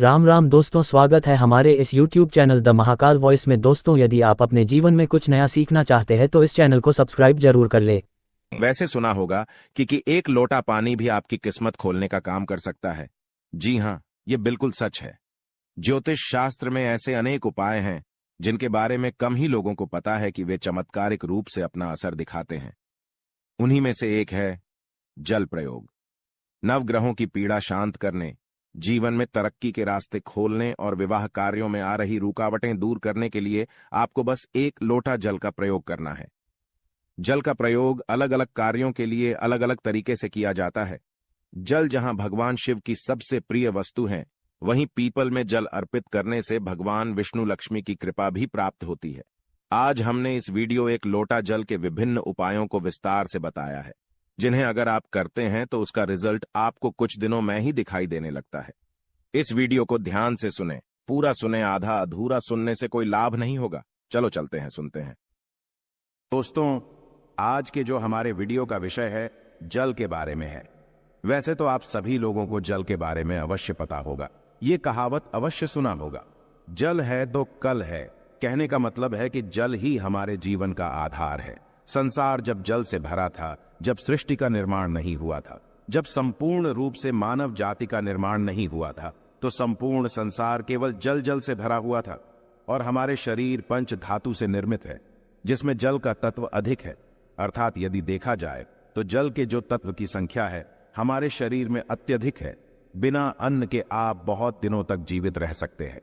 राम राम दोस्तों, स्वागत है हमारे इस YouTube channel the Mahakal voice में। दोस्तों, यदि आप अपने जीवन में कुछ नया सीखना चाहते हैं तो इस चैनल को सब्सक्राइब जरूर कर ले। वैसे सुना होगा कि एक लोटा पानी भी आपकी किस्मत खोलने का काम कर सकता है। जी हाँ, ये बिल्कुल सच है। ज्योतिष शास्त्र में ऐसे अनेक उपाय हैं जिनके बारे में कम ही लोगों को पता है कि वे चमत्कारिक रूप से अपना असर दिखाते हैं। उन्हीं में से एक है जल प्रयोग। नवग्रहों की पीड़ा शांत करने, जीवन में तरक्की के रास्ते खोलने और विवाह कार्यों में आ रही रुकावटें दूर करने के लिए आपको बस एक लोटा जल का प्रयोग करना है। जल का प्रयोग अलग अलग कार्यों के लिए अलग अलग तरीके से किया जाता है। जल जहां भगवान शिव की सबसे प्रिय वस्तु है, वहीं पीपल में जल अर्पित करने से भगवान विष्णु लक्ष्मी की कृपा भी प्राप्त होती है। आज हमने इस वीडियो एक लोटा जल के विभिन्न उपायों को विस्तार से बताया है, जिन्हें अगर आप करते हैं तो उसका रिजल्ट आपको कुछ दिनों में ही दिखाई देने लगता है। इस वीडियो को ध्यान से सुने, पूरा सुने, आधा अधूरा सुनने से कोई लाभ नहीं होगा। चलो चलते हैं, सुनते हैं। दोस्तों, आज के जो हमारे वीडियो का विषय है जल के बारे में है। वैसे तो आप सभी लोगों को जल के बारे में अवश्य पता होगा, ये कहावत अवश्य सुना होगा, जल है तो कल है। कहने का मतलब है कि जल ही हमारे जीवन का आधार है। संसार जब जल से भरा था, जब सृष्टि का निर्माण नहीं हुआ था, जब संपूर्ण रूप से मानव जाति का निर्माण नहीं हुआ था, तो संपूर्ण संसार केवल जल जल से भरा हुआ था। और हमारे शरीर पंच धातु से निर्मित है, जिसमें जल का तत्व अधिक है। अर्थात यदि देखा जाए तो जल के जो तत्व की संख्या है हमारे शरीर में अत्यधिक है। बिना अन्न के आप बहुत दिनों तक जीवित रह सकते हैं,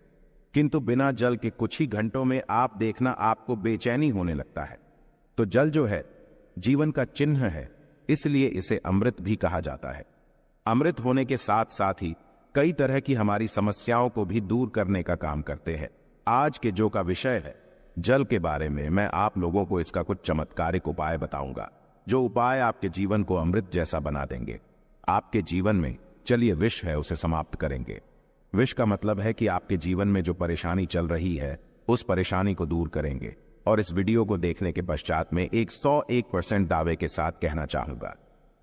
किंतु बिना जल के कुछ ही घंटों में आप देखना आपको बेचैनी होने लगता है। तो जल जो है जीवन का चिन्ह है, इसलिए इसे अमृत भी कहा जाता है। अमृत होने के साथ साथ ही कई तरह की हमारी समस्याओं को भी दूर करने का काम करते हैं। आज के जो का विषय है जल के बारे में, मैं आप लोगों को इसका कुछ चमत्कारिक उपाय बताऊंगा, जो उपाय आपके जीवन को अमृत जैसा बना देंगे। आपके जीवन में चलिए विष है उसे समाप्त करेंगे। विष का मतलब है कि आपके जीवन में जो परेशानी चल रही है उस परेशानी को दूर करेंगे। और इस वीडियो को देखने के पश्चात में 101% दावे के साथ कहना चाहूंगा,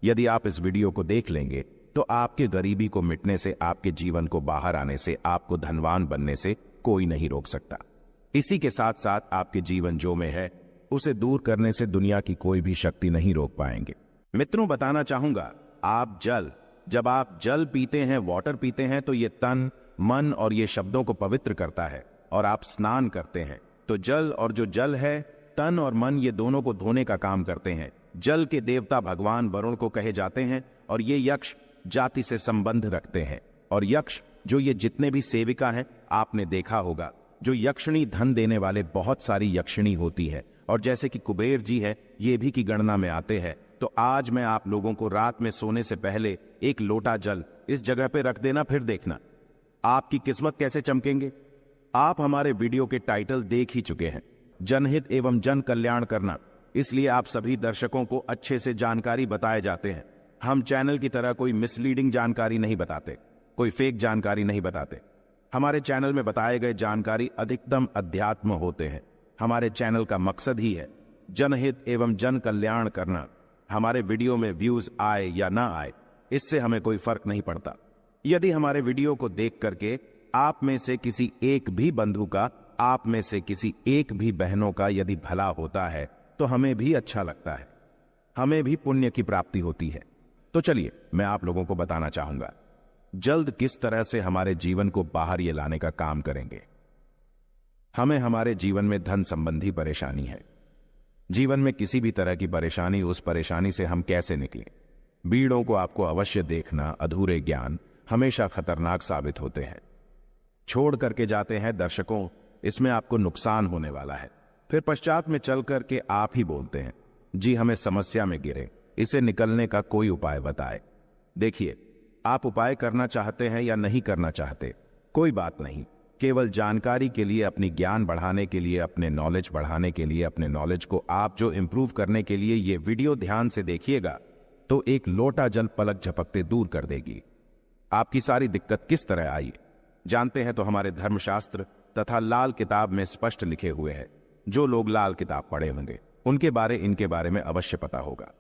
यदि आप इस वीडियो को देख लेंगे तो आपके गरीबी को मिटने से, आपके जीवन को बाहर आने से, आपको धनवान बनने से कोई नहीं रोक सकता। इसी के साथ साथ आपके जीवन जो में है उसे दूर करने से दुनिया की कोई भी शक्ति नहीं रोक पाएंगे। मित्रों, बताना चाहूंगा, जब आप जल पीते हैं, वाटर पीते हैं, तो ये तन, मन और ये शब्दों को पवित्र करता है। और आप स्नान करते हैं तो जल, और जो जल है तन और मन, ये दोनों को धोने का काम करते हैं। जल के देवता भगवान वरुण को कहे जाते हैं, और ये यक्ष जाति से संबंध रखते हैं। और यक्ष जो ये जितने भी सेविका हैं, आपने देखा होगा जो यक्षिणी धन देने वाले, बहुत सारी यक्षिणी होती है। और जैसे कि कुबेर जी है, ये भी की गणना में आते हैं। तो आज मैं आप लोगों को रात में सोने से पहले एक लोटा जल इस जगह पे रख देना, फिर देखना आपकी किस्मत कैसे चमकेंगे। आप हमारे वीडियो के टाइटल देख ही चुके हैं, जनहित एवं जन कल्याण करना, इसलिए आप सभी दर्शकों को अच्छे से जानकारी बताए जाते हैं। हम चैनल की तरह कोई मिसलीडिंग जानकारी नहीं बताते, कोई फेक जानकारी नहीं बताते। हमारे चैनल में बताए गए जानकारी अधिकतम अध्यात्म होते हैं। हमारे चैनल का मकसद ही है जनहित एवं जन कल्याण करना। हमारे वीडियो में व्यूज आए या ना आए, इससे हमें कोई फर्क नहीं पड़ता। यदि हमारे वीडियो को देख करके आप में से किसी एक भी बंधु का, आप में से किसी एक भी बहनों का यदि भला होता है तो हमें भी अच्छा लगता है, हमें भी पुण्य की प्राप्ति होती है। तो चलिए मैं आप लोगों को बताना चाहूंगा जल्द किस तरह से हमारे जीवन को बाहर ये लाने का काम करेंगे। हमें हमारे जीवन में धन संबंधी परेशानी है। जीवन में किसी भी तरह की परेशानी, उस परेशानी से हम कैसे निकलें। बीड़ों को आपको अवश्य देखना, अधूरे ज्ञान हमेशा खतरनाक साबित होते हैं, छोड़ करके जाते हैं दर्शकों, इसमें आपको नुकसान होने वाला है। फिर पश्चात में चल करके आप ही बोलते हैं, जी हमें समस्या में गिरे, इसे निकलने का कोई उपाय बताए। देखिए, आप उपाय करना चाहते हैं या नहीं करना चाहते, कोई बात नहीं। केवल जानकारी के लिए, अपनी ज्ञान बढ़ाने के लिए, अपने नॉलेज बढ़ाने के लिए, अपने नॉलेज को आप जो इंप्रूव करने के लिए ये वीडियो ध्यान से देखिएगा तो एक लोटा जल पलक झपकते दूर कर देगी। आपकी सारी दिक्कत किस तरह आई जानते हैं तो हमारे धर्मशास्त्र तथा लाल किताब में स्पष्ट लिखे हुए हैं। जो लोग लाल किताब पढ़े होंगे उनके इनके बारे में अवश्य पता होगा।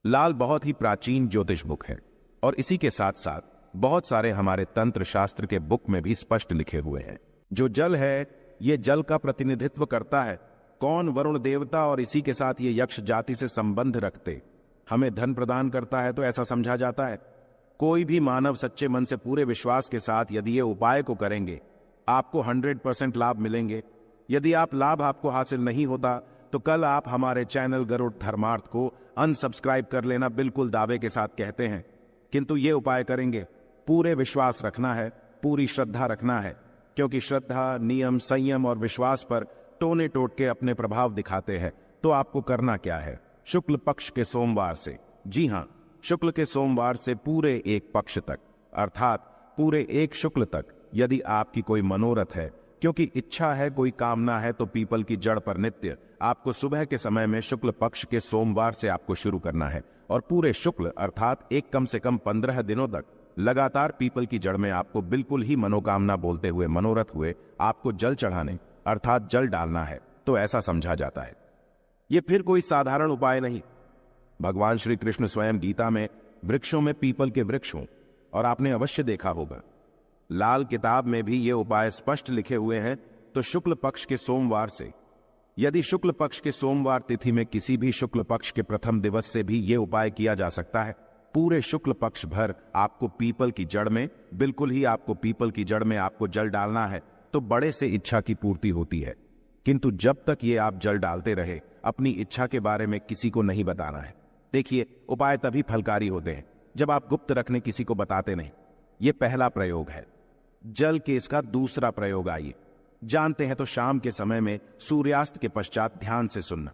लाल बहुत ही प्राचीन ज्योतिष बुक है, और इसी के साथ साथ बहुत सारे हमारे तंत्र शास्त्र के बुक में भी स्पष्ट लिखे हुए हैं। जो जल है, ये जल का प्रतिनिधित्व करता है। कौन? वरुण देवता, और इसी के साथ ये यक्ष जाति से संबंध रखते हमें धन प्रदान करता है, तो ऐसा समझा जाता है। कोई भी मानव सच्चे मन से पूरे विश्वास के साथ यदि ये उपाय को करेंगे, आपको 100% लाभ मिलेंगे। यदि आप लाभ आपको हासिल नहीं होता तो कल आप हमारे चैनल गरुड़ धर्मार्थ को अनसब्सक्राइब कर लेना, बिल्कुल दावे के साथ कहते हैं। किंतु ये उपाय करेंगे, पूरे विश्वास रखना है, पूरी श्रद्धा रखना है, क्योंकि श्रद्धा, नियम, संयम और विश्वास पर टोने टोटके अपने प्रभाव दिखाते हैं। तो आपको करना क्या है? शुक्ल पक्ष के सोमवार से, जी हां, शुक्ल के सोमवार से पूरे एक पक्ष तक, अर्थात पूरे एक शुक्ल तक, यदि आपकी कोई मनोरथ है, क्योंकि इच्छा है, कोई कामना है, तो पीपल की जड़ पर नित्य आपको सुबह के समय में शुक्ल पक्ष के सोमवार से आपको शुरू करना है। और पूरे शुक्ल अर्थात एक कम से कम 15 दिनों तक लगातार पीपल की जड़ में आपको बिल्कुल ही मनोकामना बोलते हुए, मनोरथ हुए आपको जल चढ़ाने अर्थात जल डालना है। तो ऐसा समझा जाता है। यह फिर कोई साधारण उपाय नहीं। भगवान श्री कृष्ण स्वयं गीता में वृक्षों में पीपल के वृक्ष हों, और आपने अवश्य देखा होगा लाल किताब में भी ये उपाय स्पष्ट लिखे हुए हैं। तो शुक्ल पक्ष के सोमवार से, यदि शुक्ल पक्ष के सोमवार तिथि में किसी भी शुक्ल पक्ष के प्रथम दिवस से भी ये उपाय किया जा सकता है। पूरे शुक्ल पक्ष भर आपको पीपल की जड़ में, बिल्कुल ही आपको पीपल की जड़ में आपको जल डालना है, तो बड़े से इच्छा की पूर्ति होती है। किंतु जब तक ये आप जल डालते रहे, अपनी इच्छा के बारे में किसी को नहीं बताना है। देखिए, उपाय तभी फलकारी होते हैं जब आप गुप्त रखने किसी को बताते नहीं। ये पहला प्रयोग है। जल के इसका दूसरा प्रयोग आइए जानते हैं। तो शाम के समय में सूर्यास्त के पश्चात ध्यान से सुनना।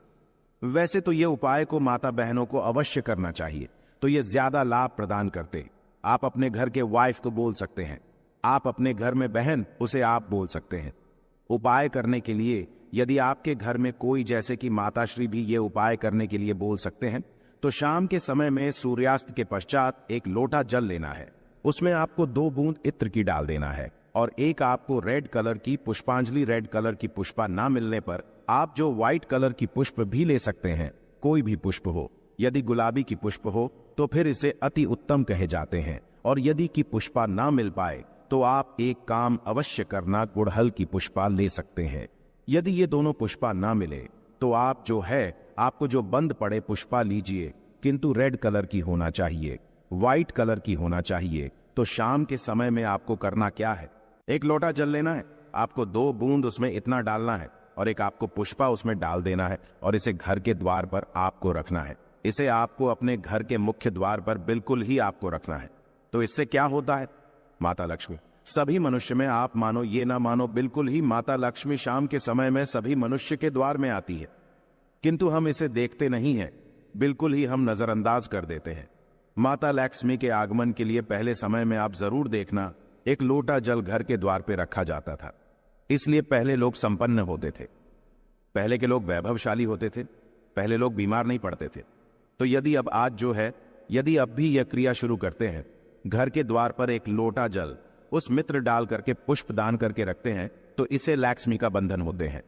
वैसे तो ये उपाय को माता बहनों को अवश्य करना चाहिए, तो ये ज्यादा लाभ प्रदान करते। आप अपने घर के वाइफ को बोल सकते हैं, आप अपने घर में बहन, उसे आप बोल सकते हैं। उपाय करने के लिए यदि आपके घर में कोई, जैसे कि माताश्री भी ये उपाय करने के लिए बोल सकते हैं, तो शाम के समय में सूर्यास्त के पश्चात एक लोटा जल लेना है। उसमें आपको 2 बूंद इत्र की डाल देना है, और एक आपको रेड कलर की पुष्पांजलि, रेड कलर की पुष्पा ना मिलने पर आप जो व्हाइट कलर की पुष्प भी ले सकते हैं, कोई भी पुष्प हो। यदि गुलाबी की पुष्प हो तो फिर इसे अति उत्तम कहे जाते हैं। और यदि की पुष्पा ना मिल पाए तो आप एक काम अवश्य करना, गुड़हल की पुष्पा ले सकते हैं। यदि ये दोनों पुष्पा ना मिले तो आप जो है, आपको जो बंद पड़े पुष्पा लीजिए, किंतु रेड कलर की होना चाहिए, व्हाइट कलर की होना चाहिए। तो शाम के समय में आपको करना क्या है? एक लोटा जल लेना है, आपको 2 बूंद उसमें इतना डालना है, और एक आपको पुष्पा उसमें डाल देना है, और इसे घर के द्वार पर आपको रखना है। इसे आपको अपने घर के मुख्य द्वार पर बिल्कुल ही आपको रखना है। तो इससे क्या होता है? माता लक्ष्मी सभी मनुष्य में, आप मानो ये ना मानो, बिल्कुल ही माता लक्ष्मी शाम के समय में सभी मनुष्य के द्वार में आती है। किंतु हम इसे देखते नहीं हैं, बिल्कुल ही हम नजरअंदाज कर देते हैं। माता लक्ष्मी के आगमन के लिए पहले समय में आप जरूर देखना, एक लोटा जल घर के द्वार पे रखा जाता था। इसलिए पहले लोग संपन्न होते थे, पहले के लोग वैभवशाली होते थे, पहले लोग बीमार नहीं पड़ते थे। तो यदि अब आज जो है, यदि अब भी यह क्रिया शुरू करते हैं, घर के द्वार पर एक लोटा जल उस मित्र डाल करके पुष्प दान करके रखते हैं, तो इसे लक्ष्मी का बंधन होते हैं।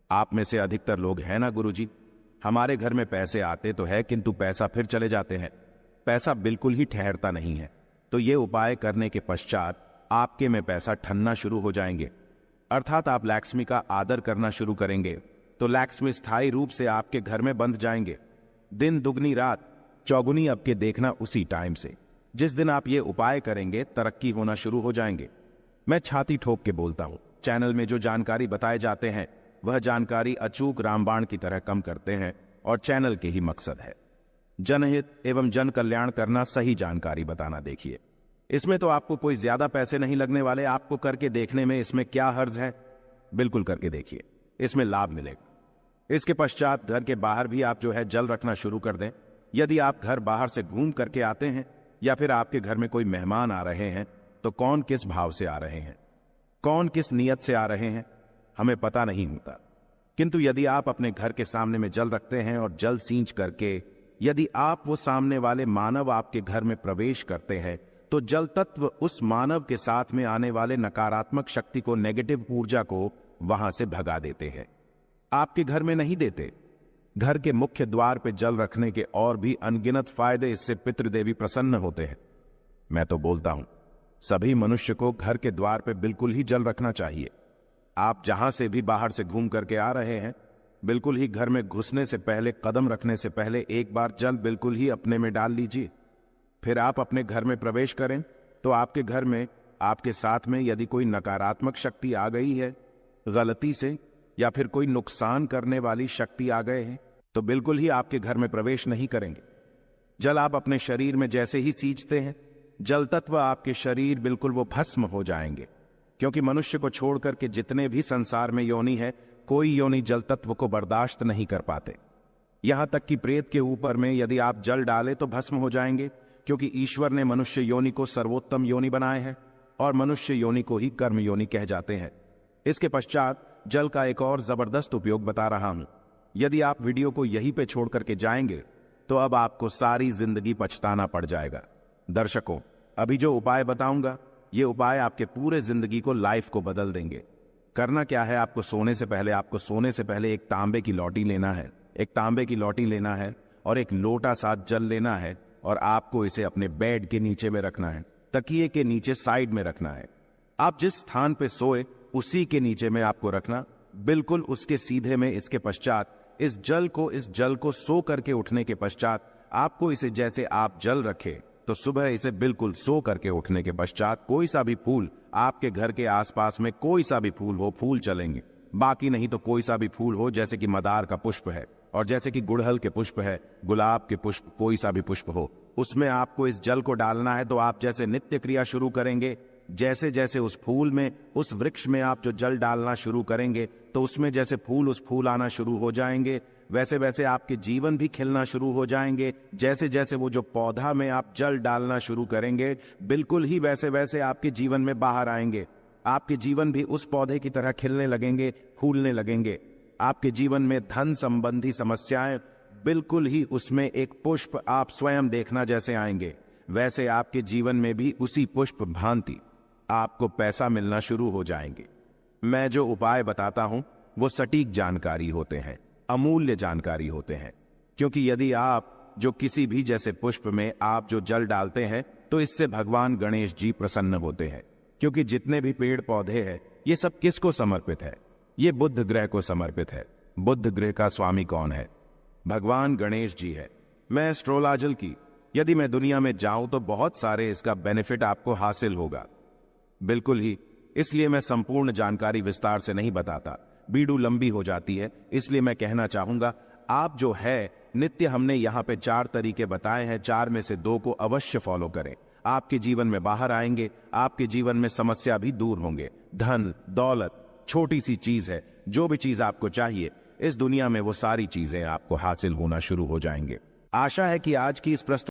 आप में से अधिकतर लोग हैं ना, गुरुजी, हमारे घर में पैसे आते तो है, किंतु पैसा फिर चले जाते हैं, पैसा बिल्कुल ही ठहरता नहीं है। तो ये उपाय करने के पश्चात आपके में पैसा ठनना शुरू हो जाएंगे, अर्थात आप लक्ष्मी का आदर करना शुरू करेंगे। तो लक्ष्मी स्थायी रूप से आपके घर में बंध जाएंगे। दिन दुगनी रात चौगुनी आपके देखना उसी टाइम से। जिस दिन आप ये उपाय करेंगे, तरक्की होना शुरू हो जाएंगे। मैं छाती ठोक के बोलता हूं, चैनल में जो जानकारी बताए जाते हैं वह जानकारी अचूक रामबाण की तरह कम करते हैं, और चैनल के ही मकसद है जनहित एवं जन कल्याण करना, सही जानकारी बताना। देखिए, इसमें तो आपको कोई ज्यादा पैसे नहीं लगने वाले, आपको करके देखने में इसमें क्या हर्ज है? बिल्कुल करके देखिए, इसमें लाभ मिलेगा। इसके पश्चात घर के बाहर भी आप जो है जल रखना शुरू कर दें। यदि आप घर बाहर से घूम करके आते हैं, या फिर आपके घर में कोई मेहमान आ रहे हैं, तो कौन किस भाव से आ रहे हैं, कौन किस नियत से आ रहे हैं, हमें पता नहीं होता। किंतु यदि आप अपने घर के सामने में जल रखते हैं और जल सींच करके यदि आप वो सामने वाले मानव आपके घर में प्रवेश करते हैं, तो जल तत्व उस मानव के साथ में आने वाले नकारात्मक शक्ति को, नेगेटिव ऊर्जा को वहां से भगा देते हैं। आपके घर में नहीं देते, घर के मुख्य द्वार पे जल रखने के और भी अनगिनत फायदे, इससे पितृदेवी प्रसन्न होते हैं। मैं तो बोलता हूं, सभी मनुष्य को घर के द्वार पे बिल्कुल ही जल रखना चाहिए। आप जहां से भी बाहर से घूम करके आ रहे हैं, बिल्कुल ही घर में घुसने से पहले, कदम रखने से पहले एक बार जल बिल्कुल ही अपने में डाल लीजिए। फिर आप अपने घर में प्रवेश करें तो आपके घर में, आपके साथ में यदि कोई नकारात्मक शक्ति आ गई है गलती से, या फिर कोई नुकसान करने वाली शक्ति आ गए हैं, तो बिल्कुल ही आपके घर में प्रवेश नहीं करेंगे। जल आप अपने शरीर में जैसे ही सींचते हैं, जल तत्व आपके शरीर बिल्कुल वो भस्म हो जाएंगे। क्योंकि मनुष्य को छोड़कर के जितने भी संसार में योनि है, कोई योनि जल तत्व को बर्दाश्त नहीं कर पाते। यहां तक कि प्रेत के ऊपर में यदि आप जल डालें तो भस्म हो जाएंगे, क्योंकि ईश्वर ने मनुष्य योनि को सर्वोत्तम योनि बनाए हैं और मनुष्य योनि को ही कर्म योनि कह जाते हैं। इसके पश्चात जल का एक और जबरदस्त उपयोग बता रहा हूं। यदि आप वीडियो को यहीं पे छोड़ करके जाएंगे तो अब आपको सारी जिंदगी पछताना पड़ जाएगा। दर्शकों, अभी जो उपाय बताऊंगा, ये उपाय आपके पूरे जिंदगी को, लाइफ को बदल देंगे। करना क्या है, आपको सोने से पहले एक तांबे की लौटी लेना है। एक तांबे की लौटी लेना है और एक लोटा साथ जल लेना है और आपको इसे अपने बेड के नीचे में रखना है, तकिए के नीचे साइड में रखना है। आप जिस स्थान पे सोए उसी के नीचे में आपको रखना, बिल्कुल उसके सीधे में। इसके पश्चात इस जल को सो करके उठने के पश्चात आपको इसे, जैसे आप जल रखे तो सुबह इसे बिल्कुल सो करके उठने के पश्चात कोई सा भी फूल, आपके घर के आसपास में कोई सा भी फूल हो, फूल चलेंगे। बाकी नहीं तो कोई सा भी फूल हो, जैसे कि मदार का पुष्प है और जैसे कि गुड़हल के पुष्प है, गुलाब के पुष्प, कोई सा भी पुष्प हो, उसमें आपको इस जल को डालना है। तो आप जैसे नित्य क्रिया शुरू करेंगे, जैसे जैसे उस फूल में, उस वृक्ष में आप जो जल डालना शुरू करेंगे तो उसमें जैसे फूल आना शुरू हो जाएंगे, वैसे वैसे आपके जीवन भी खिलना शुरू हो जाएंगे। जैसे जैसे वो जो पौधा में आप जल डालना शुरू करेंगे, बिल्कुल ही वैसे वैसे आपके जीवन में बाहर आएंगे। आपके जीवन भी उस पौधे की तरह खिलने लगेंगे, फूलने लगेंगे। आपके जीवन में धन संबंधी समस्याएं, बिल्कुल ही उसमें एक पुष्प आप स्वयं देखना जैसे आएंगे, वैसे आपके जीवन में भी उसी पुष्प भांति आपको पैसा मिलना शुरू हो जाएंगे। मैं जो उपाय बताता हूं वो सटीक जानकारी होते हैं, अमूल्य जानकारी होते हैं। क्योंकि यदि आप जो किसी भी जैसे पुष्प में आप जो जल डालते हैं तो इससे भगवान गणेश जी प्रसन्न होते हैं। क्योंकि जितने भी पेड़ पौधे हैं ये सब किसको समर्पित है? ये बुध ग्रह को समर्पित है। बुध ग्रह का स्वामी कौन है? भगवान गणेश जी है। मैं एस्ट्रोलॉजल की यदि मैं दुनिया में जाऊं तो बहुत सारे इसका बेनिफिट आपको हासिल होगा, बिल्कुल ही। इसलिए मैं संपूर्ण जानकारी विस्तार से नहीं बताता, वीडियो लंबी हो जाती है। इसलिए मैं कहना चाहूंगा, आप जो है नित्य, हमने यहाँ पे 4 तरीके बताए हैं, 4 में से 2 को अवश्य फॉलो करें। आपके जीवन में बाहर आएंगे, आपके जीवन में समस्या भी दूर होंगे। धन दौलत छोटी सी चीज है, जो भी चीज आपको चाहिए इस दुनिया में वो सारी चीजें आपको हासिल होना शुरू हो जाएंगे। आशा है कि आज की इस प्रस्तुति